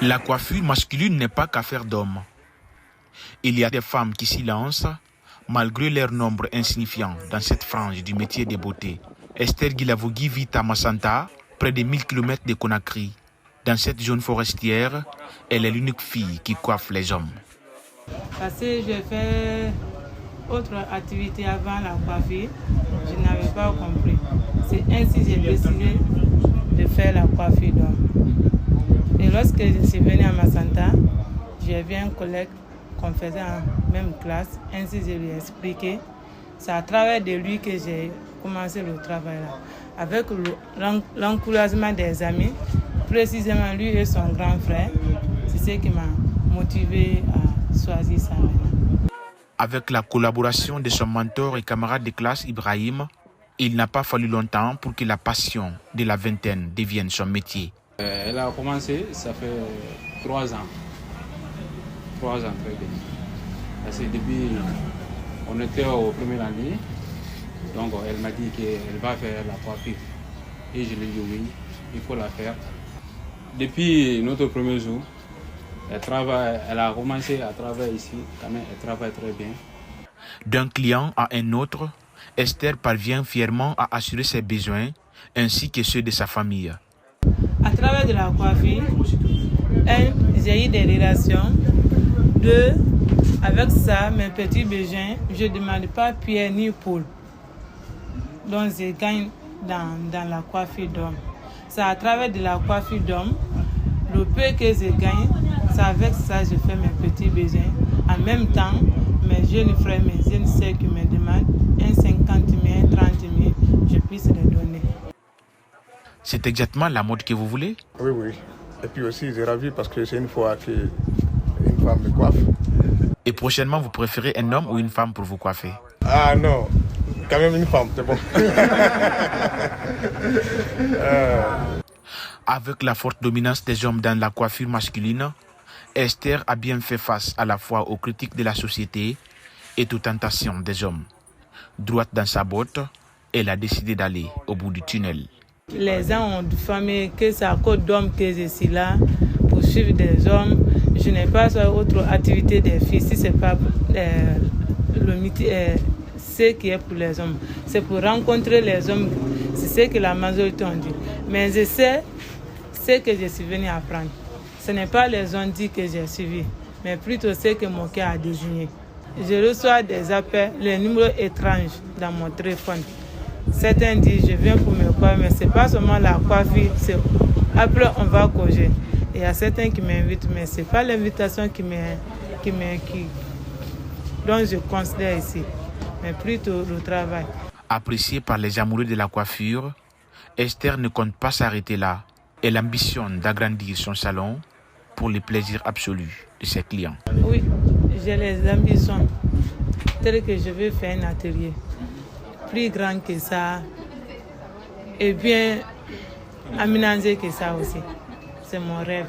La coiffure masculine n'est pas qu'affaire d'hommes. Il y a des femmes qui s'y lancent, malgré leur nombre insignifiant dans cette frange du métier des beautés. Esther Guilavogui vit à Massanta, près de 1000 km de Conakry. Dans cette zone forestière, elle est l'unique fille qui coiffe les hommes. Parce que j'ai fait autre activité avant la coiffure, je n'avais pas compris. C'est ainsi que j'ai décidé de faire la coiffure d'homme. Et lorsque je suis venue à Massanta, j'ai vu un collègue qu'on faisait en même classe. Ainsi, je lui ai expliqué. C'est à travers de lui que j'ai commencé le travail là. Avec l'encouragement des amis, précisément lui et son grand frère, c'est ce qui m'a motivé à choisir ça maintenant. Avec la collaboration de son mentor et camarade de classe Ibrahim, il n'a pas fallu longtemps pour que la passion de la vingtaine devienne son métier. Elle a commencé, ça fait 3 ans. 3 ans, très bien. Parce que depuis, on était au premier année, donc elle m'a dit qu'elle va faire la coiffure. Et je lui ai dit oui, il faut la faire. Depuis notre premier jour, elle a commencé à travailler ici, quand même, elle travaille très bien. D'un client à un autre, Esther parvient fièrement à assurer ses besoins ainsi que ceux de sa famille. À travers de la coiffure, j'ai eu des relations. 2, avec ça, mes petits besoins, je ne demande pas Pierre ni Paul. Donc je gagne dans la coiffure d'homme. C'est à travers de la coiffure d'homme, le peu que je gagne, c'est avec ça que je fais mes petits besoins. En même temps, mes jeunes frères, mes jeunes sœurs qui me demandent un 50 000, 30 000, je puisse les donner. C'est exactement la mode que vous voulez? Oui, oui. Et puis aussi, j'ai ravi parce que c'est une fois qu'une femme me coiffe. Et prochainement, vous préférez un homme ou une femme pour vous coiffer? Ah non, quand même une femme, c'est bon. Avec la forte dominance des hommes dans la coiffure masculine, Esther a bien fait face à la fois aux critiques de la société et aux tentations des hommes. Droite dans sa botte, elle a décidé d'aller au bout du tunnel. Les gens ont diffamé que c'est à cause d'hommes que je suis là, pour suivre des hommes. Je n'ai pas autre activité des filles, si ce n'est pas ce qui est pour les hommes. C'est pour rencontrer les hommes, c'est ce que la majorité ont dit. Mais je sais ce que je suis venu apprendre. Ce n'est pas les hommes dit que j'ai suivi, mais plutôt ce que mon cœur a désigné. Je reçois des appels, les numéros étranges dans mon téléphone. Certains disent je viens pour me coiffer, mais ce n'est pas seulement la coiffure, c'est après on va causer. Il y a certains qui m'invitent, mais ce n'est pas l'invitation dont je considère ici, mais plutôt le travail. Appréciée par les amoureux de la coiffure, Esther ne compte pas s'arrêter là. Elle ambitionne d'agrandir son salon pour le plaisir absolu de ses clients. Oui, j'ai les ambitions telles que je veux faire un atelier plus grand que ça et bien aménagé que ça aussi. C'est mon rêve.